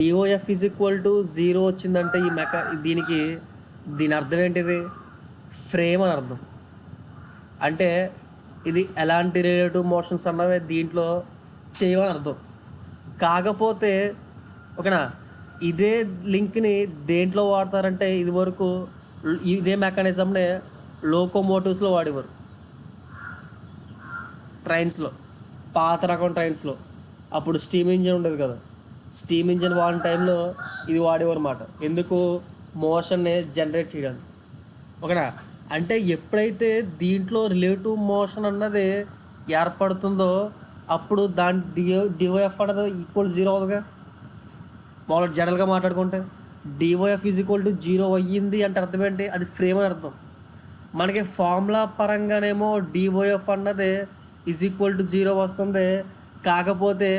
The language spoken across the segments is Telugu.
DOF is equal to zero వచ్చిందంటే దీని అర్థం ఏంటిది? ఫ్రేమ్ అని అర్థం. అంటే ఇది ఎలాంటి రిలేటివ్ మోషన్స్ అన్నవి దీంట్లో చేయమని అర్థం. కాకపోతే ఓకేనా, ఇదే లింక్ని దేంట్లో వాడతారంటే ఇదివరకు ఇదే మెకానిజంనే లోకోమోటివ్స్లో వాడేవారు, ట్రైన్స్లో, పాత రకం ట్రైన్స్లో. అప్పుడు స్టీమ్ ఇంజిన్ ఉండేది కదా, స్టీమ్ ఇంజిన్ వాడిన టైంలో ఇది వాడేవారు అన్నమాట. ఎందుకు? మోషన్ని జనరేట్ చేయడానికి. ఓకేనా. అంటే ఎప్పుడైతే దీంట్లో రిలేటివ్ మోషన్ అన్నది ఏర్పడుతుందో అప్పుడు దాని డిఓఎఫ్ అన్నది ఈక్వల్ జీరో అవుతుందిగా. మామూలుగా జనరల్గా మాట్లాడుకుంటే DOF is equal to zero అయ్యింది అంటే అర్థం ఏంటి? అది ఫ్రేమ్ అని అర్థం. మనకి ఫార్ములా పరంగానేమో డిఓఎఫ్ అన్నది ఈజ్ ఈక్వల్ టు జీరో వస్తుంది. కాకపోతే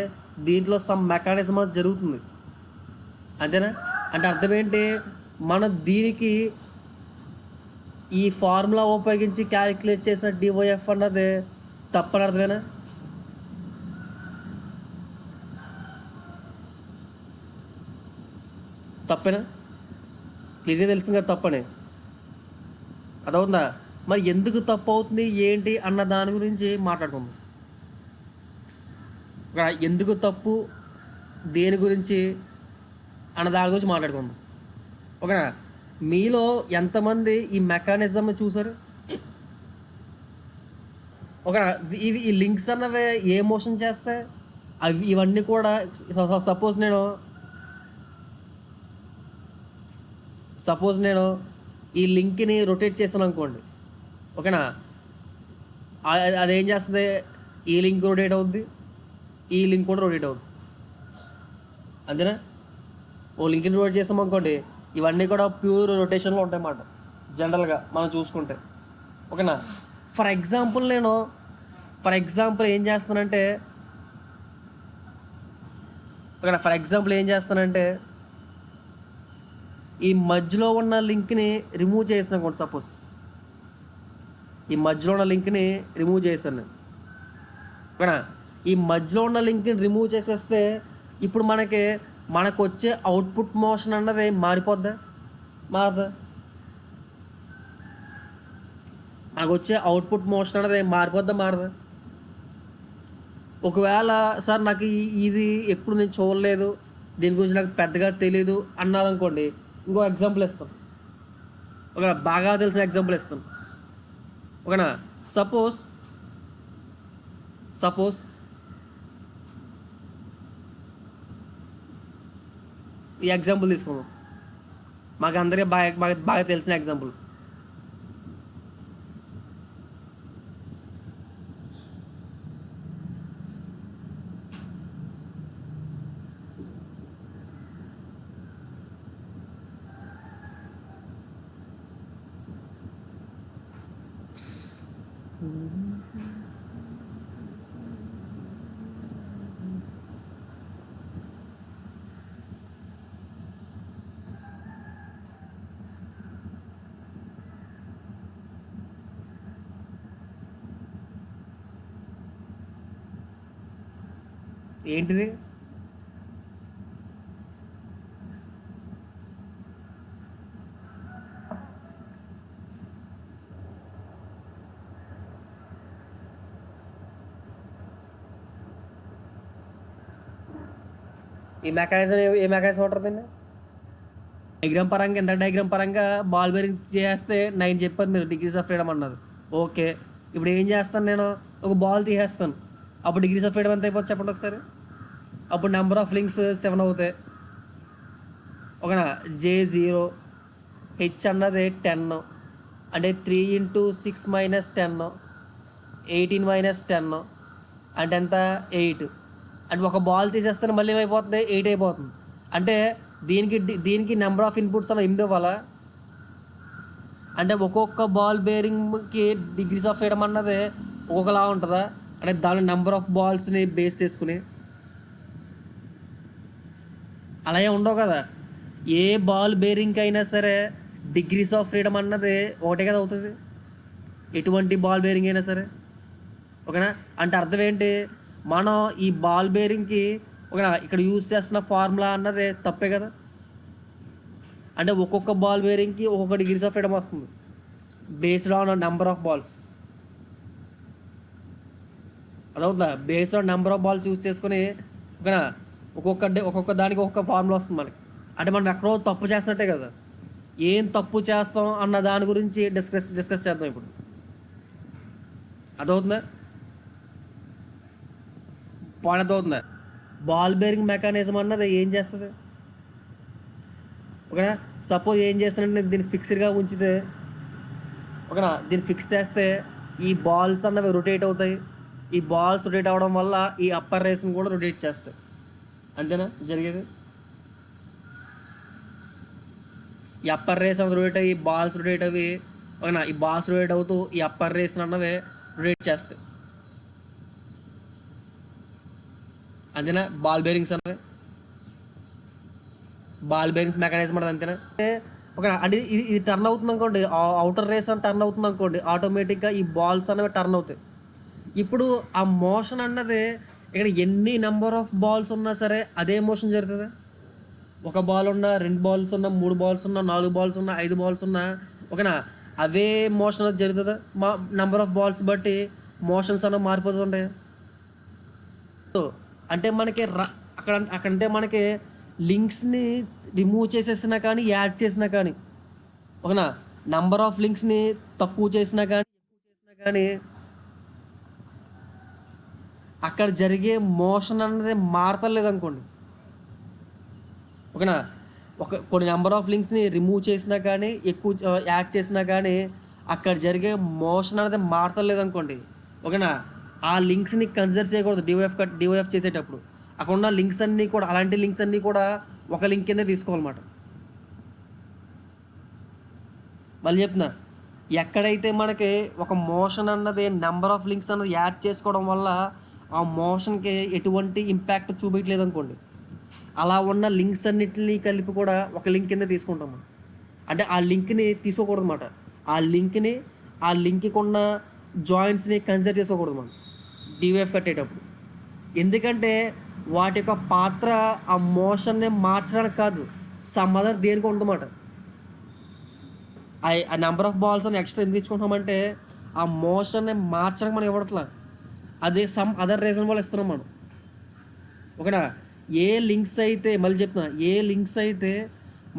దీంట్లో సమ్ మెకానిజం అనేది జరుగుతుంది, అంతేనా? అంటే అర్థం ఏంటి? మనం దీనికి ఈ ఫార్ములా ఉపయోగించి క్యాలిక్యులేట్ చేసిన డిఓఎఫ్ అన్నది తప్పని అర్థమేనా? తప్పేనా? క్లియర్గా తెలిసింది కదా తప్పని. అదవుతుందా? మరి ఎందుకు తప్పు అవుతుంది ఏంటి అన్న దాని గురించి మాట్లాడుకుందాం. ఎందుకు తప్పు, దేని గురించి అన్న దాని గురించి మాట్లాడుకుందాం. ఓకేనా. మీలో ఎంతమంది ఈ మెకానిజంని చూసారు? ఓకేనా. ఈ లింక్స్ అన్నవి ఏ మోషన్ చేస్తాయి? ఇవన్నీ కూడా సపోజ్ నేను ఈ లింక్ని రొటేట్ చేశాను అనుకోండి. ఓకేనా. అదేం చేస్తుంది? ఈ లింక్ రొటేట్ అవుద్ది, ఈ లింక్ కూడా రొటేట్ అవుద్ది, అంతేనా? ఓ లింక్ని రొటేట్ చేసాం అనుకోండి, ఇవన్నీ కూడా ప్యూర్ రొటేషన్లో ఉంటాయి అన్నమాట జనరల్గా మనం చూసుకుంటే. ఓకేనా. ఫర్ ఎగ్జాంపుల్ ఏం చేస్తానంటే ఈ మధ్యలో ఉన్న లింక్ని రిమూవ్ చేసిన అనుకోండి. సపోజ్ ఈ మధ్యలో ఉన్న లింక్ని రిమూవ్ చేశాను నేను. ఓకేనా. ఈ మధ్యలో ఉన్న లింక్ని రిమూవ్ చేసేస్తే ఇప్పుడు మనకు వచ్చే అవుట్పుట్ మోషన్ అన్నది మారిపోద్దా? మారదా? మనకు వచ్చే అవుట్పుట్ మోషన్ అన్నది మారదా? ఒకవేళ సార్ నాకు ఇది ఎప్పుడు నేను చూడలేదు, దీని గురించి నాకు పెద్దగా తెలీదు అన్నారనుకోండి, ఇంకో ఎగ్జాంపుల్ ఇస్తాను. ఓకేనా. బాగా తెలిసిన ఎగ్జాంపుల్ ఇస్తాను. ఓకేనా. సపోజ్ ఈ ఎగ్జాంపుల్ తీసుకుందాం. మాకు అందరికీ బాగా తెలిసిన ఎగ్జాంపుల్. ఏంటిది? ఈ మెకానిజం ఏ మెకానిజం ఉంటుందండి? డయాగ్రామ్ పరంగా బాల్ బేరింగ్ చేస్తే 9 చెప్పారు మీరు, డిగ్రీస్ ఆఫ్ ఫ్రీడమ్ అన్నారు. ఓకే. ఇప్పుడు ఏం చేస్తాను నేను? ఒక బాల్ తీసేస్తాను. అప్పుడు డిగ్రీస్ ఆఫ్ ఫ్రీడమ్ ఎంత అయిపోతుంది చెప్పండి ఒకసారి. అప్పుడు నెంబర్ ఆఫ్ లింక్స్ 7 అవుతాయి. ఓకేనా. J0 హెచ్ అన్నది 10, అంటే 3 × 6 - 10, 18 - 10 అంటే ఎంత? 8. అంటే ఒక బాల్ తీసేస్తే మళ్ళీ ఏమైపోతుంది? 8 అయిపోతుంది. అంటే దీనికి నెంబర్ ఆఫ్ ఇన్పుట్స్ అలా 8 అవ్వాలా? అంటే ఒక్కొక్క బాల్ బేరింగ్కి డిగ్రీస్ ఆఫ్ ఫ్రీడమ్ అన్నది ఒక్కొక్కలా ఉంటుందా? అంటే దాని నెంబర్ ఆఫ్ బాల్స్ని బేస్ చేసుకుని అలాగే ఉండవు కదా. ఏ బాల్ బేరింగ్కి అయినా సరే డిగ్రీస్ ఆఫ్ ఫ్రీడమ్ అన్నది ఒకటే కదా అవుతుంది, ఎటువంటి బాల్ బేరింగ్ అయినా సరే. ఓకేనా. అంటే అర్థం ఏంటి? మనం ఈ బాల్ బేరింగ్కి ఒక ఇక్కడ యూజ్ చేస్తున్న ఫార్ములా అన్నది తప్పే కదా. అంటే ఒక్కొక్క బాల్ బేరింగ్కి ఒక్కొక్క డిగ్రీస్ ఆఫ్ ఫ్రీడమ్ వస్తుంది based on number of balls. అదవుతుందా? Based on number of balls use చేసుకుని ఓకేనా ఒక్కొక్క దానికి ఒక్కొక్క ఫార్ములా వస్తుంది మనకి. అంటే మనం ఎక్కడో తప్పు చేస్తున్నట్టే కదా. ఏం తప్పు చేస్తాం అన్న దాని గురించి డిస్కస్ చేద్దాం ఇప్పుడు. అదవుతుందా? పాయింట్ అదవుతుందా? బాల్ బేరింగ్ మెకానిజం అన్నది ఏం చేస్తుంది? ఓకేనా, సపోజ్ ఏం చేస్తానంటే దీన్ని ఫిక్స్డ్గా ఉంచితే ఓకేనా, దీన్ని ఫిక్స్ చేస్తే ఈ బాల్స్ అన్నవి రొటేట్ అవుతాయి. ఈ బాల్స్ రొటేట్ అవ్వడం వల్ల ఈ అప్పర్ రేస్ని కూడా రొటేట్ చేస్తాయి. అంతేనా జరిగేది? ఈ అప్పర్ రేస్ అన్నది రొటేట్ అయ్యి బాల్స్ రొటేట్ అవి ఓకేనా, ఈ బాల్స్ రొటేట్ అవుతూ ఈ అప్పర్ రేస్ అన్నవి రొటేట్ చేస్తాయి. అంతేనా? బాల్ బేరింగ్స్ అన్నవి బాల్ బేరింగ్స్ మెకానిజం అనేది అంతేనా? ఓకే, అంటే ఇది టర్న్ అవుతుంది అనుకోండి, అవుటర్ రేస్ అని టర్న్ అవుతుంది అనుకోండి, ఆటోమేటిక్గా ఈ బాల్స్ అనేవి టర్న్ అవుతాయి. ఇప్పుడు ఆ మోషన్ అన్నది ఇక్కడ ఎన్ని నెంబర్ ఆఫ్ బాల్స్ ఉన్నా సరే అదే మోషన్ జరుగుతుంది. ఒక బాల్ ఉన్నా, 2 బాల్స్ ఉన్నా, 3 బాల్స్ ఉన్నా, 4 బాల్స్ ఉన్నా, 5 బాల్స్ ఉన్నా ఓకేనా, అవే మోషన్ అది జరుగుతుందా? నెంబర్ ఆఫ్ బాల్స్ బట్టి మోషన్స్ అనేవి మారిపోతుంటాయి. అంటే మనకి అక్కడంటే మనకి లింక్స్ని రిమూవ్ చేసేసినా కానీ యాడ్ చేసినా కానీ ఓకేనా, నంబర్ ఆఫ్ లింక్స్ని తక్కువ చేసినా కానీ అక్కడ జరిగే మోషన్ అనేది మారతలేదు అనుకోండి. ఓకేనా, కొన్ని నెంబర్ ఆఫ్ లింక్స్ని రిమూవ్ చేసినా కానీ ఎక్కువ యాడ్ చేసినా కానీ అక్కడ జరిగే మోషన్ అనేది మారతలేదు అనుకోండి. ఓకేనా, ఆ లింక్స్ని కన్సిడర్ చేయకూడదు డివైఎఫ్ చేసేటప్పుడు. అక్కడ ఉన్న లింక్స్ అన్నీ కూడా అలాంటి లింక్స్ అన్నీ కూడా ఒక లింక్ కిందే తీసుకోవాలన్నమాట. మళ్ళీ చెప్తున్నా, ఎక్కడైతే మనకి ఒక మోషన్ అన్నది నెంబర్ ఆఫ్ లింక్స్ అన్నది యాడ్ చేసుకోవడం వల్ల ఆ మోషన్కి ఎటువంటి ఇంపాక్ట్ చూపించలేదు అనుకోండి, అలా ఉన్న లింక్స్ అన్నిటిని కలిపి కూడా ఒక లింక్ కింద తీసుకుంటాము. అంటే ఆ లింక్ని తీసుకోకూడదు అన్నమాట. ఆ లింక్కి ఉన్న జాయింట్స్ని కన్సిడర్ చేసుకోకూడదు మనం డివైఎఫ్ కట్టేటప్పుడు. ఎందుకంటే వాటి యొక్క పాత్ర ఆ మోషన్ని మార్చడానికి కాదు, సమ్ అదర్ దేనికి ఉందన్నమాట. ఆ నెంబర్ ఆఫ్ బాల్స్ అని ఎక్స్ట్రా ఎందుకు తెచ్చుకుంటామంటే ఆ మోషన్ని మార్చడానికి మనం ఇవ్వట్లా, అదే సమ్ అదర్ రీజన్ వల్ల ఇస్తున్నాం మనం. ఓకేనా, ఏ లింక్స్ అయితే మళ్ళీ చెప్తున్నా, ఏ లింక్స్ అయితే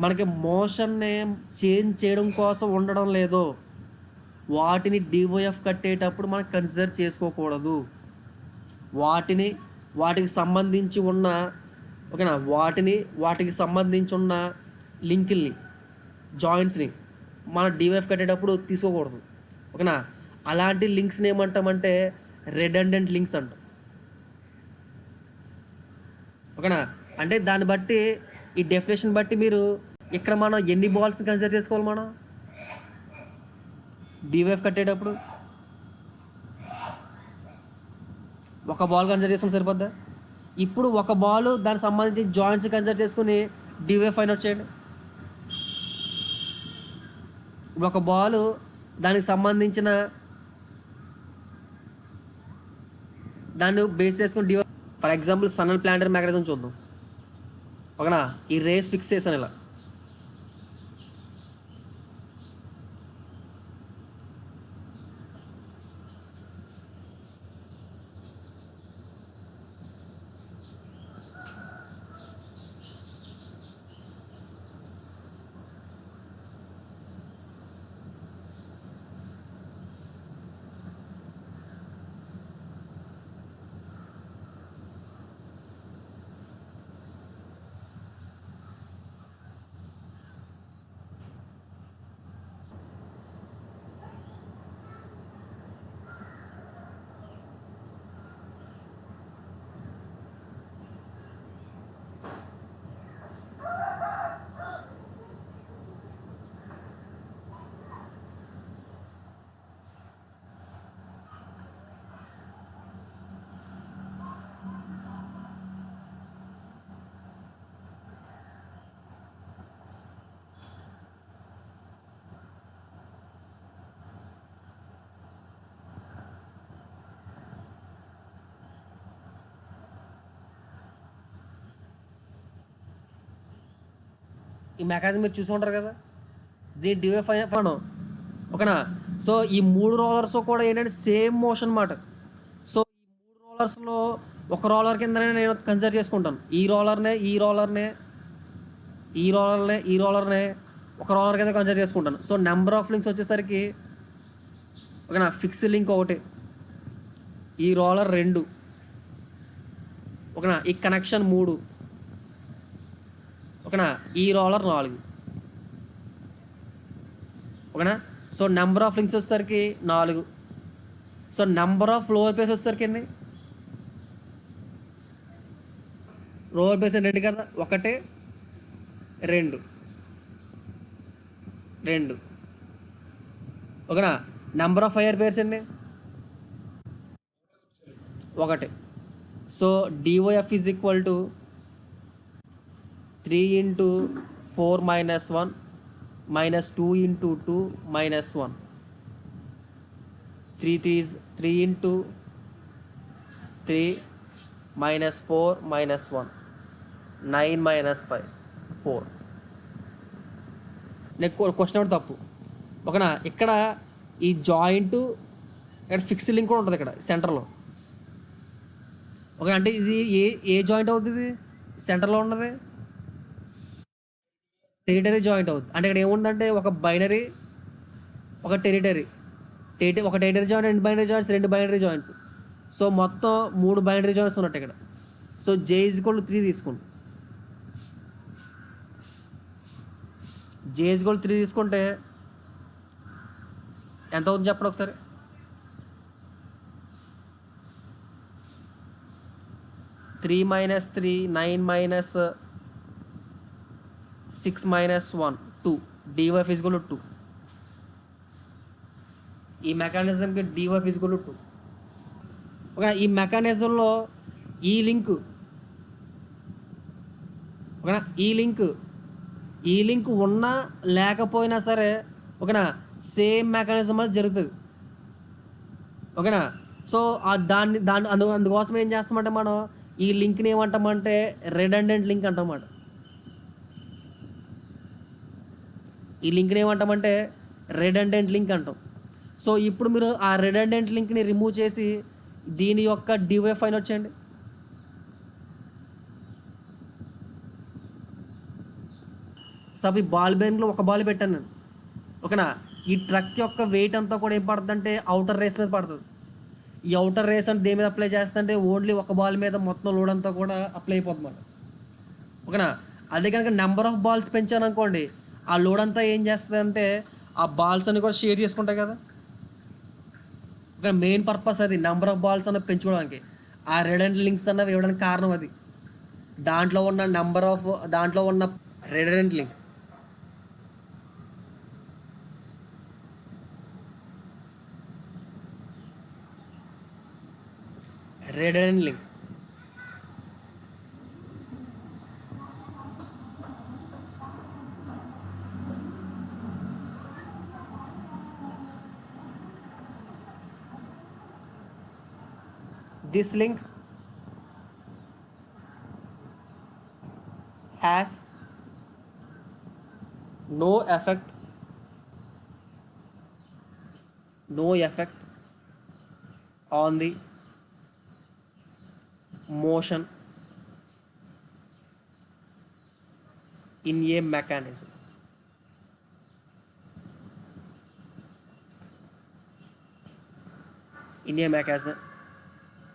మనకి మోషన్ని చేంజ్ చేయడం కోసం ఉండడం లేదో వాటిని డివైఎఫ్ కట్టేటప్పుడు మనం కన్సిడర్ చేసుకోకూడదు. వాటికి సంబంధించి ఉన్న ఓకేనా, వాటికి సంబంధించి ఉన్న లింకుల్ని జాయింట్స్ని మనం డివైఎఫ్ కట్టేటప్పుడు తీసుకోకూడదు. ఓకేనా, అలాంటి లింక్స్ని ఏమంటామంటే రెడెండెంట్ లింక్స్ అంటాం. ఓకేనా, అంటే దాన్ని బట్టి ఈ డెఫినేషన్ బట్టి మీరు ఇక్కడ మనం ఎన్ని బాల్స్ని కన్సిడర్ చేసుకోవాలి మనం డివైఎఫ్ కట్టేటప్పుడు? ఒక బాల్ కన్సిడర్ చేసుకుని సరిపోద్దా? ఇప్పుడు ఒక బాల్ దానికి సంబంధించి జాయింట్స్ కన్సిడర్ చేసుకుని డివైఎఫ్ ఫైండ్ అవుట్ చేయండి. ఒక బాల్ దానికి సంబంధించిన దాన్ని బేస్ చేసుకుని డివైఎఫ్. ఫర్ ఎగ్జాంపుల్ సన్నల్ ప్లాంటర్ మెకానిజం చూద్దాం. ఓకేనా, ఈ రేస్ ఫిక్స్ చేశాను ఇలా. ఈ మెకానిజం మీరు చూసి ఉంటారు కదా, దీని డివైఫ్ అయిన ఓకేనా. సో ఈ 3 రోలర్స్ కూడా ఏంటంటే సేమ్ మోషన్ అన్నమాట. సో ఈ 3 రోలర్స్లో ఒక రోలర్ కిందనే నేను కన్సిడర్ చేసుకుంటాను. ఈ రోలర్నే ఒక రోలర్ కింద కన్సిడర్ చేసుకుంటాను. సో నెంబర్ ఆఫ్ లింక్స్ వచ్చేసరికి ఓకేనా, ఫిక్స్ లింక్ ఒకటి, ఈ రోలర్ 2, ఓకేనా, ఈ కనెక్షన్ 3, ఓకేనా, ఈ రోలర్ 4, ఓకేనా. సో నెంబర్ ఆఫ్ లింక్స్ వచ్చేసరికి 4. So number of lower pace వచ్చేసరికి అండి, లోవర్ పేస్ 2 కదా, 1 2 2, ఓకేనా. నెంబర్ ఆఫ్ హైయర్ పేర్స్ అండి 1. So DOF is equal to 3 × 4 - 1 -2 × 2 -1, 3 × 3 -4 -1, 9 - 5 4. Next question ఒకటి తప్పు, ఓకేనా. ఇక్కడ ఈ జాయింట్ ఇక్కడ ఫిక్స్ లింక్ కూడా ఉంటుంది ఇక్కడ సెంటర్లో, ఓకే. అంటే ఇది ఏ జాయింట్ అవుతుంది, సెంటర్లో ఉన్నది టెరిటరీ జాయింట్ అవుతుంది. అంటే ఇక్కడ ఏముందంటే ఒక బైనరీ, ఒక territory joint, 2 binary joints, 2 binary joints. So మొత్తం 3 బైనరీ జాయింట్స్ ఉన్నట్టు ఇక్కడ. సో J = 3 తీసుకోండి. J = 3 తీసుకుంటే ఎంత అవుతుంది చెప్పండి ఒకసారి. 3 - 3 9 - 6 - 1 2, డివైఫ్ ఈజ్ ఈక్వల్ టు 2. ఈ మెకానిజంకి డివైఫ్ ఈజ్ ఈక్వల్ టు 2, ఓకే. ఈ మెకానిజంలో ఈ లింక్, ఓకేనా, ఈ లింక్ ఉన్నా లేకపోయినా సరే, ఓకేనా, సేమ్ మెకానిజం అనేది జరుగుతుంది, ఓకేనా. సో అందుకోసం ఏం చేస్తామంటే మనం ఈ లింక్ని ఏమంటామంటే రెడెండెంట్ లింక్ అంటామన్నమాట. ఈ లింక్ని ఏమంటామంటే రెడెండెంట్ లింక్ అంటాం. సో ఇప్పుడు మీరు ఆ రెడెండెంట్ లింక్ని రిమూవ్ చేసి దీని యొక్క డివైఫ్ ఫైన్ వచ్చేయండి. సో ఈ బాల్ బేరింగ్లో ఒక బాల్ పెట్టాను నేను, ఓకేనా. ఈ ట్రక్ యొక్క వెయిట్ అంతా కూడా ఏం పడుతుంది అంటే అవుటర్ రేస్ మీద పడుతుంది. ఈ అవుటర్ రేస్ అంటే దేని మీద అప్లై చేస్తుంటే ఓన్లీ ఒక బాల్ మీద మొత్తం లోడ్ అంతా కూడా అప్లై అయిపోతుంది అన్నమాట, ఓకేనా. అదే కనుక నెంబర్ ఆఫ్ బాల్స్ పెంచాను అనుకోండి, ఆ లోడ్ అంతా ఏం చేస్తుంది అంటే ఆ బాల్స్ అన్ని కూడా షేర్ చేసుకుంటాయి కదా. ఓకే, మెయిన్ పర్పస్ అది నెంబర్ ఆఫ్ బాల్స్ అన్నది పెంచుకోవడానికి, ఆ రెడెంట్ లింక్స్ అన్నవి ఇవ్వడానికి కారణం అది. దాంట్లో ఉన్న రెడెంట్ link, this link has no effect on the motion in a mechanism.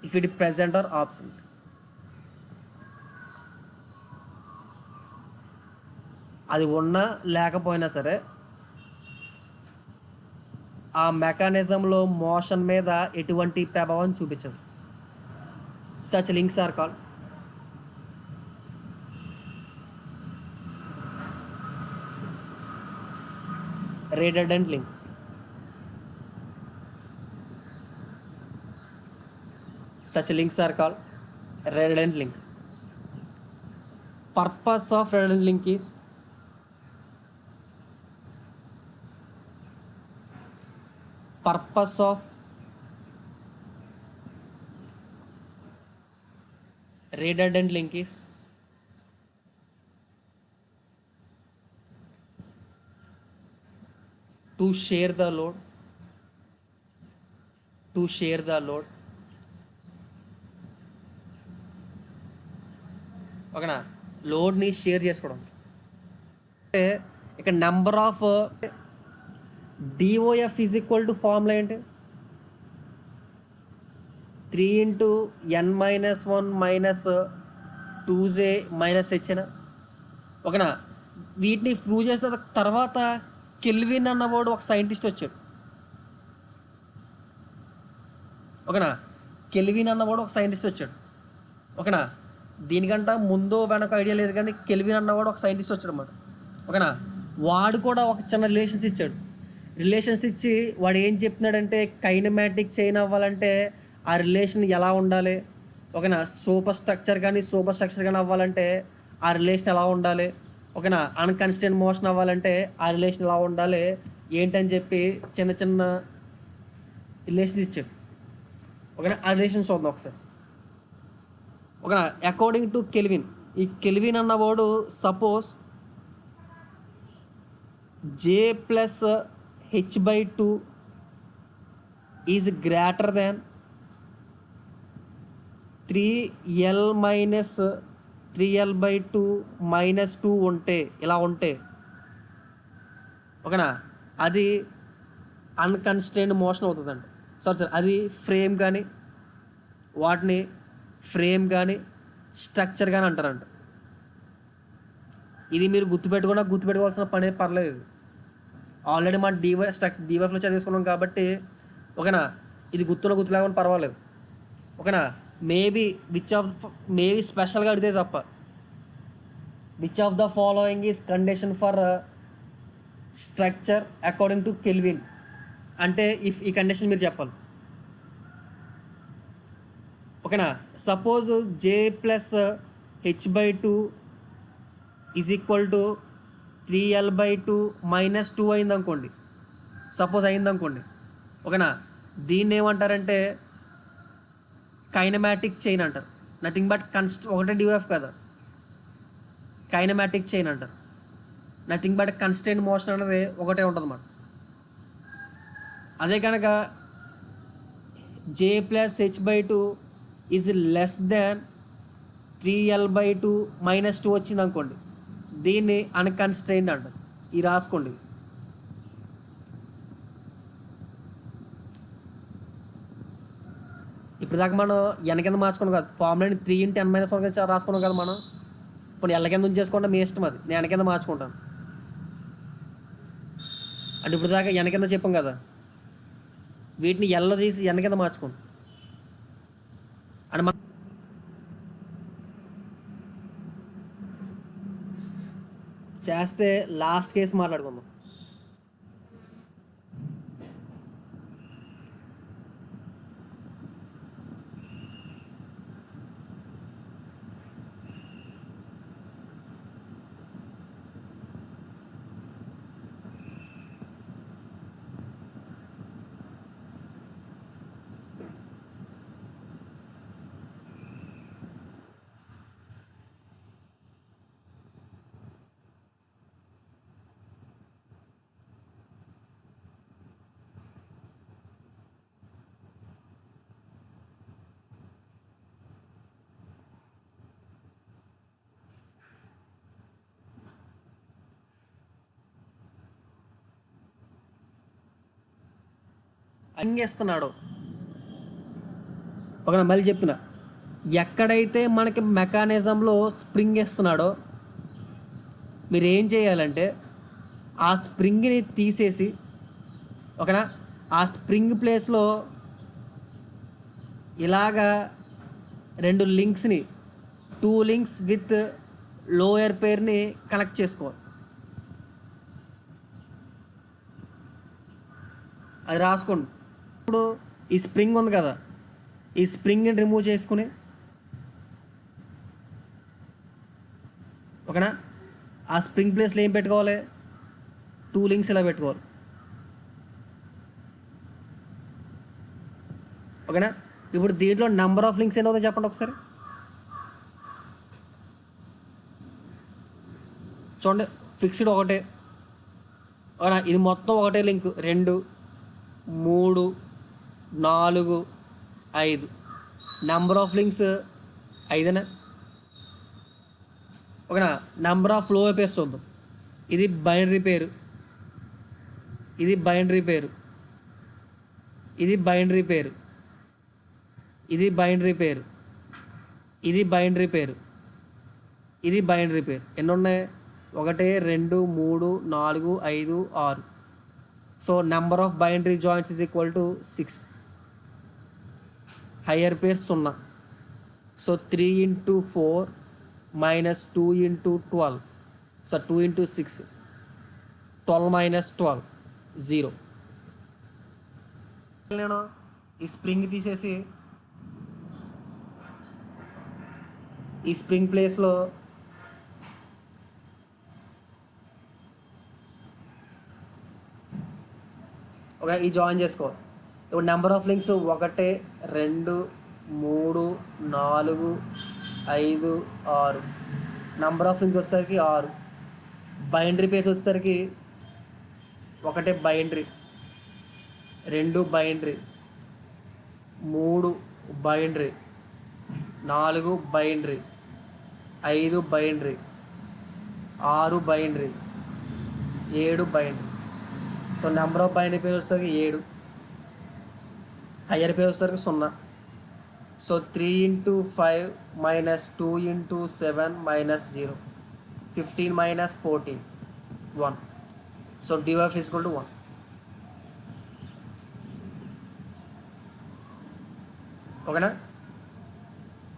If it is present or absent. అది ఉన్నా లేకపోయినా సరే ఆ మెకానిజంలో మోషన్ మీద ఎటువంటి ప్రభావం చూపించదు. Such links are called redundant link. Such links are called redundant link. Purpose of redundant link is to share the load, to share the load. ఓకేనా, లోడ్ని షేర్ చేసుకోవడం. అంటే ఇక్కడ number of DOF is equal to formula ఏంటి, 3 × n-1 - 2j - h. ఓకేనా, వీటిని ప్రూవ్ చేసిన తర్వాత కెల్విన్ అన్నవాడు ఒక సైంటిస్ట్ వచ్చాడు. ఓకేనా, కెల్విన్ అన్నవాడు ఒక సైంటిస్ట్ వచ్చాడు. ఓకేనా, దీనికంటే ముందు వెనక ఐడియా లేదు, కానీ కెల్విన్ అన్నవాడు ఒక సైంటిస్ట్ వచ్చాడు అన్నమాట. ఓకేనా, వాడు కూడా ఒక చిన్న రిలేషన్స్ ఇచ్చాడు. రిలేషన్స్ ఇచ్చి వాడు ఏం చెప్తున్నాడంటే కైనమాటిక్ చైన్ అవ్వాలంటే ఆ రిలేషన్ ఎలా ఉండాలి. ఓకేనా, సూపర్ స్ట్రక్చర్ కానీ అవ్వాలంటే ఆ రిలేషన్ ఎలా ఉండాలి. ఓకేనా, అన్కన్స్టెంట్ మోషన్ అవ్వాలంటే ఆ రిలేషన్ ఎలా ఉండాలి ఏంటని చెప్పి చిన్న చిన్న రిలేషన్స్ ఇచ్చాడు. ఓకేనా, ఆ రిలేషన్స్ చూద్దాం ఒకసారి. ఓకేనా, అకార్డింగ్ టు కెల్విన్, ఈ కెల్విన్ అన్నవాడు suppose J + h/2 is greater than 3l - 3l/2 - 2 ఉంటే, ఇలా ఉంటే ఓకేనా, అది అన్కన్స్టెంట్ మోషన్ అవుతుందండి. సారీ, అది ఫ్రేమ్ కానీ వాటిని ఫ్రేమ్ కానీ స్ట్రక్చర్ కానీ అంటారంట. ఇది మీరు గుర్తుపెట్టుకోవాల్సిన పని పర్లేదు. ఆల్రెడీ మన డివైఫ్లో చదివేసుకున్నాం కాబట్టి ఓకేనా, ఇది గుర్తులేకుండా పర్వాలేదు. ఓకేనా, మేబీ స్పెషల్గా అడితే తప్ప which of the following is condition for structure according to kelvin అంటే ఈ కండిషన్ మీరు చెప్పాలి. ఓకేనా, suppose J + h/2 is equal to 3l/2 - 2 అయిందనుకోండి, సపోజ్ అయిందనుకోండి. ఓకేనా, దీన్ని ఏమంటారంటే కైనమాటిక్ చైన్ అంటారు. నథింగ్ బట్ ఒకటే డిఓఎఫ్ కదా, కైనమాటిక్ చైన్ అంటారు. నథింగ్ బట్ కన్స్టెంట్ మోషన్ అనేది ఒకటే ఉంటుంది అన్నమాట. అదే కనుక J + h/2 is less than 3l/2 - 2 వచ్చింది అనుకోండి, దీన్ని అన్కన్స్ట్రెయిన్డ్ అంటారు. ఇది రాసుకోండి. ఇప్పుడు దాకా మనం ఎన్ కింద మార్చుకున్నాం కదా, ఫార్ములాని 3 × n-1 రాసుకున్నాం కదా మనం. ఇప్పుడు ఎల్ల కింద ఉంచేసుకుంటే మీ ఇష్టం, అది నేను ఎన్ కింద మార్చుకుంటాను. అంటే ఇప్పుడు దాకా ఎన్ కింద చెప్పాం కదా, వీటిని ఎల్ల తీసి ఎన్ కింద మార్చుకోండి. అంటే మనం చేస్తే లాస్ట్ కేసు మాట్లాడుకుందాం. అంగేస్తున్నాడు. ఒక మళ్ళీ చెప్పిన, ఎక్కడైతే మనకి మెకానిజంలో స్ప్రింగ్ ఇస్తున్నాడో మీరు ఏం చేయాలంటే ఆ స్ప్రింగ్ని తీసేసి, ఓకేనా, ఆ స్ప్రింగ్ ప్లేస్లో ఇలాగా 2 లింక్స్ని 2 links with lower Perni connect చేసుకోవాలి. అది రాసుకోండి. ఇప్పుడు ఈ స్ప్రింగ్ ఉంది కదా, ఈ స్ప్రింగ్ని రిమూవ్ చేసుకుని, ఓకేనా, ఆ స్ప్రింగ్ ప్లేస్లో ఏం పెట్టుకోవాలి, 2 లింక్స్ ఇలా పెట్టుకోవాలి. ఓకేనా, ఇప్పుడు దీంట్లో నెంబర్ ఆఫ్ లింక్స్ ఏంటో చెప్పండి ఒకసారి. చూడండి, ఫిక్స్డ్ ఒకటే, ఓకేనా, ఇది మొత్తం ఒకటే లింక్ 2 3 4 5 నెంబర్ ఆఫ్ లింక్స్ 5. ఓకేనా, నెంబర్ ఆఫ్ ఫ్లో పేర్స్ చూద్దాం. ఇది బైనరీ పేరు, ఇది బైనరీ పేరు, ఇది బైనరీ పేరు, ఇది బైనరీ పేరు, ఇది బైనరీ పేరు, ఇది బైనరీ పేరు. ఎన్ని ఉన్నాయి? 1 2 3 4 5 6. So number of binary joints is equal to 6. Higher pairs 0. So 3 into 4 minus 2 into 12. So 2 into 6, 12 minus 12 0. నేను ఈ స్ప్రింగ్ తీసేసి ఈ స్ప్రింగ్ ప్లేస్లో ఒక ఈ జాయిన్ చేసుకో. ఇప్పుడు number of links 1 2 3 4 5 6. Number of links వచ్చేసరికి 6. బైనరీ పేర్స్ వచ్చేసరికి 1 binary, 2 binary, 3 binary, 4 binary, 5 binary, 6 binary, 7 binary. So number of binary pairs వచ్చేసరికి 7. హయ్యర్ పేర్స్ వచ్చేసరికి 0. So 3 into 5 minus 2 into 7 minus 0. 15 minus 14 1. So df is equal to 1. ఓకేనా?